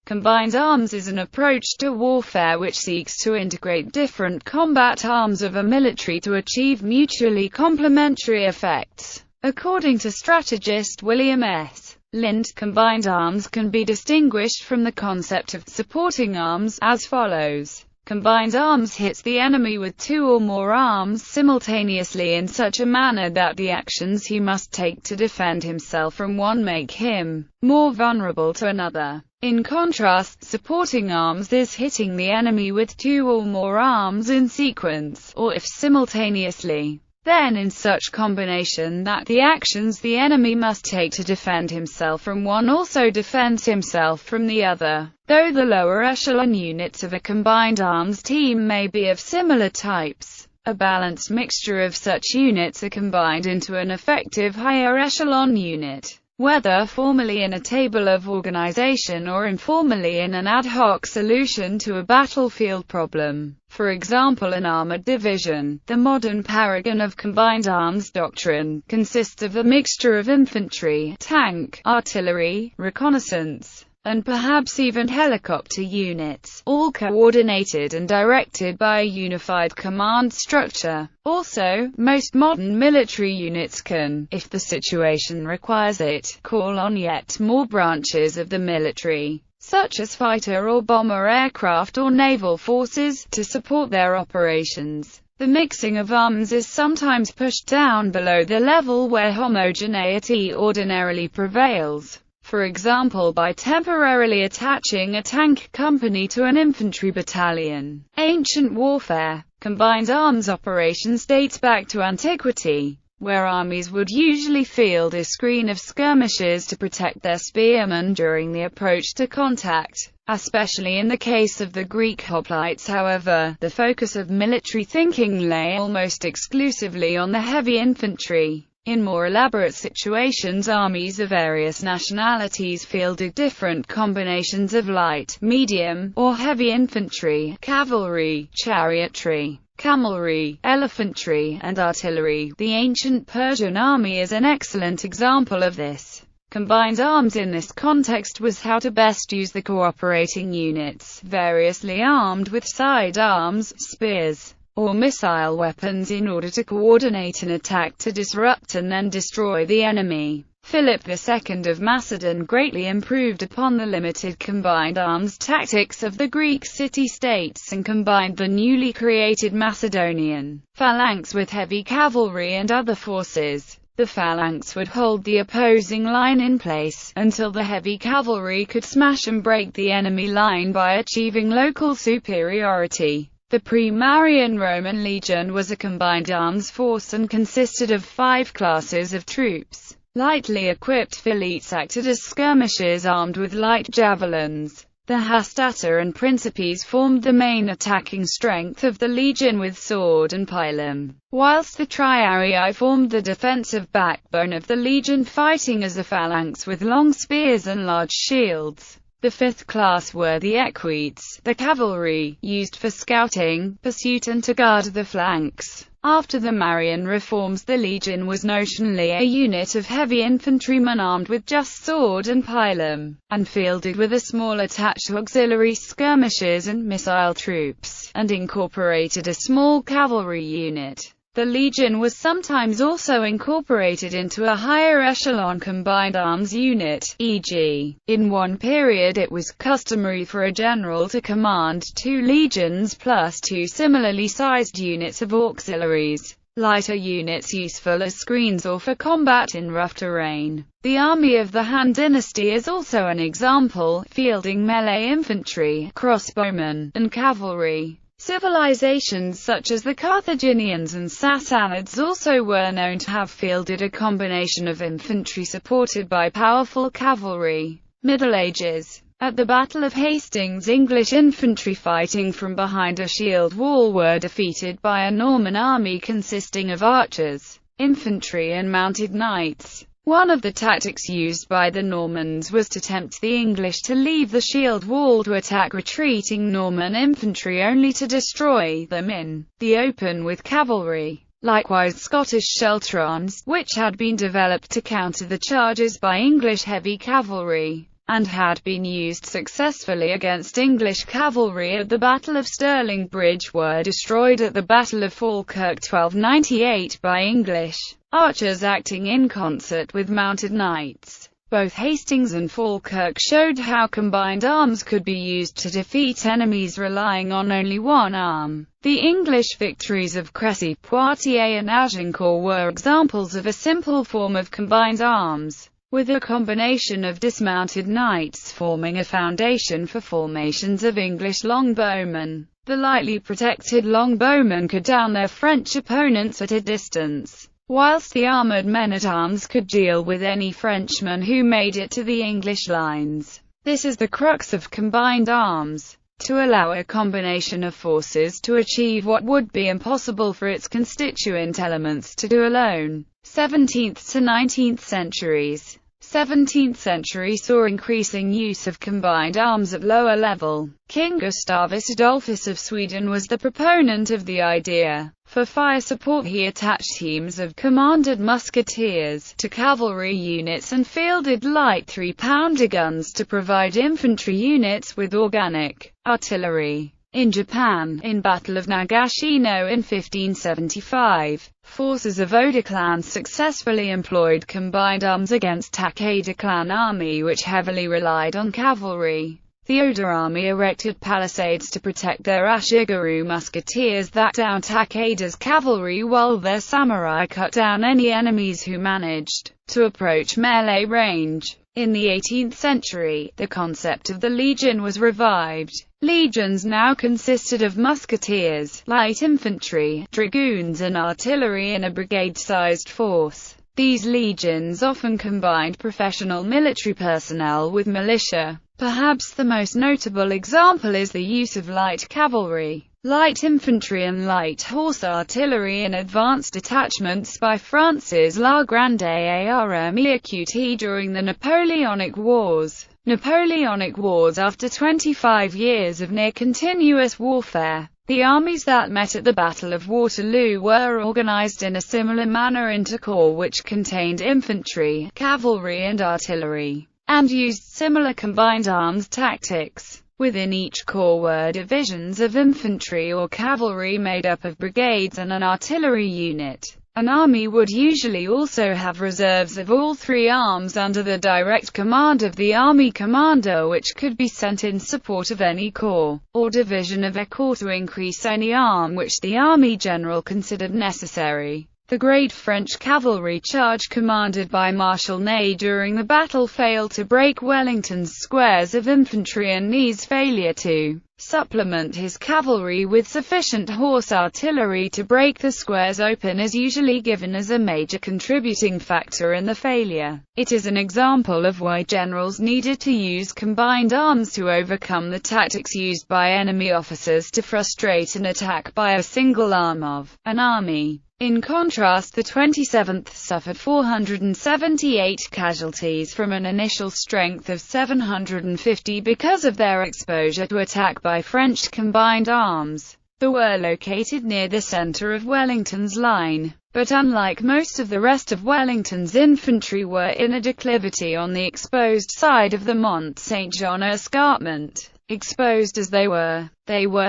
Combined arms is an approach to warfare which seeks to integrate different combat arms of a military to achieve mutually complementary effects. According to strategist William S. Lind, combined arms can be distinguished from the concept of supporting arms as follows. Combined arms hits the enemy with two or more arms simultaneously in such a manner that the actions he must take to defend himself from one make him more vulnerable to another. In contrast, supporting arms is hitting the enemy with two or more arms in sequence, or if simultaneously, then in such combination that the actions the enemy must take to defend himself from one also defends himself from the other. Though the lower echelon units of a combined arms team may be of similar types, a balanced mixture of such units are combined into an effective higher echelon unit, whether formally in a table of organization or informally in an ad hoc solution to a battlefield problem. For example, an armored division, the modern paragon of combined arms doctrine, consists of a mixture of infantry, tank, artillery, reconnaissance, and perhaps even helicopter units, all coordinated and directed by a unified command structure. Also, most modern military units can, if the situation requires it, call on yet more branches of the military, such as fighter or bomber aircraft or naval forces, to support their operations. The mixing of arms is sometimes pushed down below the level where homogeneity ordinarily prevails. For example, by temporarily attaching a tank company to an infantry battalion. Ancient warfare. Combined arms operations dates back to antiquity, where armies would usually field a screen of skirmishers to protect their spearmen during the approach to contact. Especially in the case of the Greek hoplites, however, the focus of military thinking lay almost exclusively on the heavy infantry. In more elaborate situations, armies of various nationalities fielded different combinations of light, medium, or heavy infantry, cavalry, chariotry, camelry, elephantry, and artillery. The ancient Persian army is an excellent example of this. Combined arms in this context was how to best use the cooperating units, variously armed with side arms, spears, or missile weapons in order to coordinate an attack to disrupt and then destroy the enemy. Philip II of Macedon greatly improved upon the limited combined arms tactics of the Greek city-states and combined the newly created Macedonian phalanx with heavy cavalry and other forces. The phalanx would hold the opposing line in place, until the heavy cavalry could smash and break the enemy line by achieving local superiority. The pre-Marian Roman legion was a combined arms force and consisted of 5 classes of troops. Lightly equipped velites acted as skirmishers armed with light javelins. The hastata and principes formed the main attacking strength of the legion with sword and pilum, whilst the triarii formed the defensive backbone of the legion, fighting as a phalanx with long spears and large shields. The 5th class were the equites, the cavalry, used for scouting, pursuit and to guard the flanks. After the Marian reforms, the legion was notionally a unit of heavy infantrymen armed with just sword and pilum, and fielded with a small attached auxiliary skirmishers and missile troops, and incorporated a small cavalry unit. The legion was sometimes also incorporated into a higher echelon combined arms unit, e.g., in one period it was customary for a general to command 2 legions plus 2 similarly sized units of auxiliaries, lighter units useful as screens or for combat in rough terrain. The army of the Han dynasty is also an example, fielding melee infantry, crossbowmen, and cavalry. Civilizations such as the Carthaginians and Sassanids also were known to have fielded a combination of infantry supported by powerful cavalry. Middle Ages. At the Battle of Hastings, English infantry fighting from behind a shield wall were defeated by a Norman army consisting of archers, infantry and mounted knights. One of the tactics used by the Normans was to tempt the English to leave the shield wall to attack retreating Norman infantry only to destroy them in the open with cavalry. Likewise, Scottish sheltrons, which had been developed to counter the charges by English heavy cavalry, and had been used successfully against English cavalry at the Battle of Stirling Bridge, were destroyed at the Battle of Falkirk 1298 by English archers acting in concert with mounted knights. Both Hastings and Falkirk showed how combined arms could be used to defeat enemies relying on only one arm. The English victories of Crécy, Poitiers and Agincourt were examples of a simple form of combined arms, with a combination of dismounted knights forming a foundation for formations of English longbowmen. The lightly protected longbowmen could down their French opponents at a distance, whilst the armoured men-at-arms could deal with any Frenchman who made it to the English lines. This is the crux of combined arms, to allow a combination of forces to achieve what would be impossible for its constituent elements to do alone. 17th to 19th centuries. 17th century saw increasing use of combined arms at lower level. King Gustavus Adolphus of Sweden was the proponent of the idea. For fire support he attached teams of commanded musketeers to cavalry units and fielded light 3-pounder guns to provide infantry units with organic artillery. In Japan, in Battle of Nagashino in 1575, forces of Oda clan successfully employed combined arms against Takeda clan army, which heavily relied on cavalry. The Oda army erected palisades to protect their Ashigaru musketeers that down Takeda's cavalry, while their samurai cut down any enemies who managed to approach melee range. In the 18th century, the concept of the legion was revived. Legions now consisted of musketeers, light infantry, dragoons and artillery in a brigade-sized force. These legions often combined professional military personnel with militia. Perhaps the most notable example is the use of light cavalry, light infantry and light horse artillery in advanced detachments by France's La Grande Armée Acute during the Napoleonic Wars. Napoleonic Wars. After 25 years of near-continuous warfare, the armies that met at the Battle of Waterloo were organized in a similar manner into corps which contained infantry, cavalry and artillery, and used similar combined arms tactics. Within each corps were divisions of infantry or cavalry made up of brigades and an artillery unit. An army would usually also have reserves of all three arms under the direct command of the army commander, which could be sent in support of any corps or division of a corps to increase any arm which the army general considered necessary. The great French cavalry charge commanded by Marshal Ney during the battle failed to break Wellington's squares of infantry, and Ney's failure to supplement his cavalry with sufficient horse artillery to break the squares open is usually given as a major contributing factor in the failure. It is an example of why generals needed to use combined arms to overcome the tactics used by enemy officers to frustrate an attack by a single arm of an army. In contrast, the 27th suffered 478 casualties from an initial strength of 750 because of their exposure to attack by French combined arms. They were located near the center of Wellington's line, but unlike most of the rest of Wellington's infantry were in a declivity on the exposed side of the Mont Saint-Jean escarpment. Exposed as they were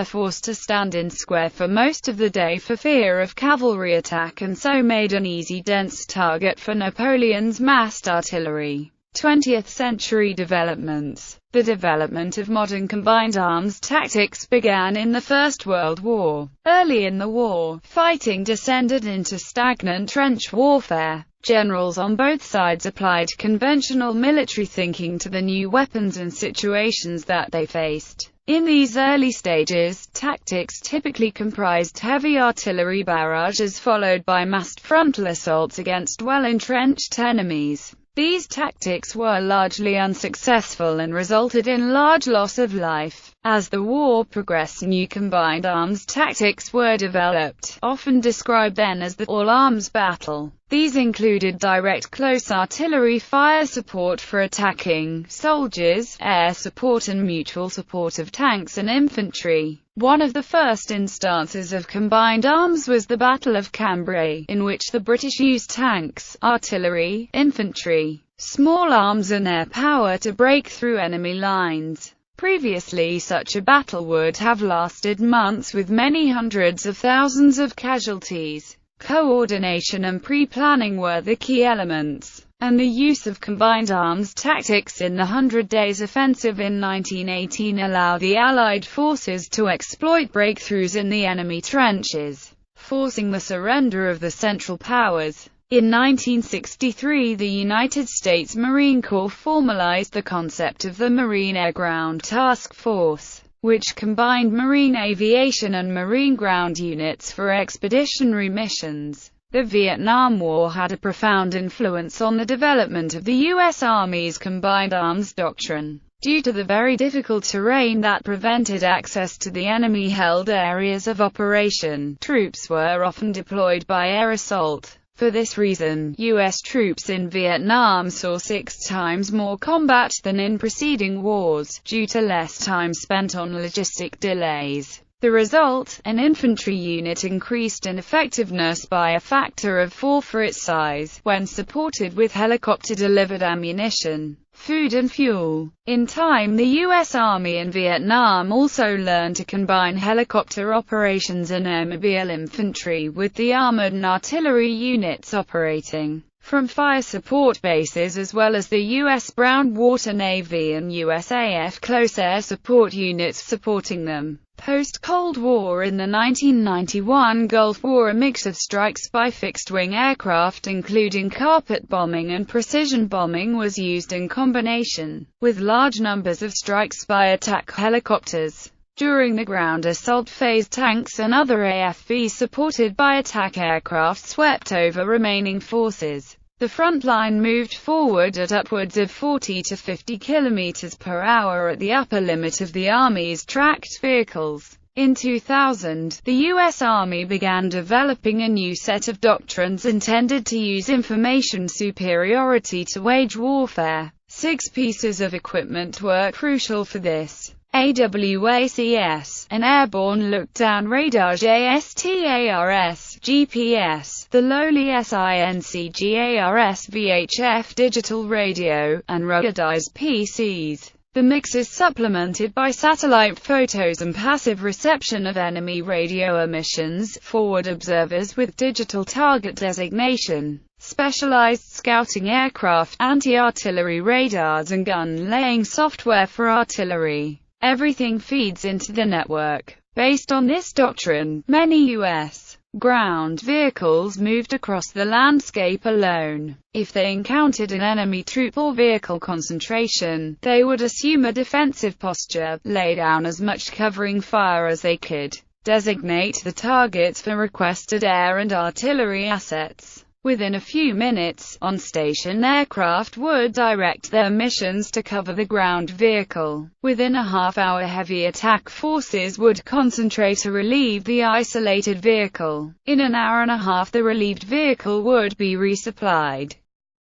forced to stand in square for most of the day for fear of cavalry attack, and so made an easy dense target for Napoleon's massed artillery. 20th-century developments. The development of modern combined arms tactics began in the First World War. Early in the war, fighting descended into stagnant trench warfare. Generals on both sides applied conventional military thinking to the new weapons and situations that they faced. In these early stages, tactics typically comprised heavy artillery barrages followed by massed frontal assaults against well-entrenched enemies. These tactics were largely unsuccessful and resulted in large loss of life. As the war progressed, new combined arms tactics were developed, often described then as the all-arms battle. These included direct close artillery fire support for attacking soldiers, air support and mutual support of tanks and infantry. One of the first instances of combined arms was the Battle of Cambrai, in which the British used tanks, artillery, infantry, small arms and air power to break through enemy lines. Previously, such a battle would have lasted months with many hundreds of thousands of casualties. Coordination and pre-planning were the key elements, and the use of combined arms tactics in the Hundred Days Offensive in 1918 allowed the Allied forces to exploit breakthroughs in the enemy trenches, forcing the surrender of the Central Powers. In 1963, the United States Marine Corps formalized the concept of the Marine Air Ground Task Force, which combined marine aviation and marine ground units for expeditionary missions. The Vietnam War had a profound influence on the development of the U.S. Army's combined arms doctrine. Due to the very difficult terrain that prevented access to the enemy-held areas of operation, troops were often deployed by air assault. For this reason, U.S. troops in Vietnam saw 6 times more combat than in preceding wars, due to less time spent on logistic delays. The result, an infantry unit increased in effectiveness by a factor of 4 for its size, when supported with helicopter-delivered ammunition, food and fuel. In time, the U.S. Army in Vietnam also learned to combine helicopter operations and airmobile infantry with the armored and artillery units operating from fire support bases, as well as the U.S. Brown Water Navy and USAF close air support units supporting them. Post-Cold War, in the 1991 Gulf War, a mix of strikes by fixed-wing aircraft including carpet bombing and precision bombing was used in combination with large numbers of strikes by attack helicopters. During the ground assault phase, tanks and other AFVs supported by attack aircraft swept over remaining forces. The front line moved forward at upwards of 40 to 50 km per hour at the upper limit of the Army's tracked vehicles. In 2000, the U.S. Army began developing a new set of doctrines intended to use information superiority to wage warfare. 6 pieces of equipment were crucial for this. AWACS, an airborne look-down radar, JSTARS, GPS, the lowly SINCGARS VHF digital radio, and ruggedized PCs. The mix is supplemented by satellite photos and passive reception of enemy radio emissions, forward observers with digital target designation, specialized scouting aircraft, anti-artillery radars, and gun-laying software for artillery. Everything feeds into the network. Based on this doctrine, many U.S. ground vehicles moved across the landscape alone. If they encountered an enemy troop or vehicle concentration, they would assume a defensive posture, lay down as much covering fire as they could, designate the targets for requested air and artillery assets. Within a few minutes, on-station aircraft would direct their missions to cover the ground vehicle. Within a half-hour, heavy attack forces would concentrate to relieve the isolated vehicle. In an hour and a half, the relieved vehicle would be resupplied.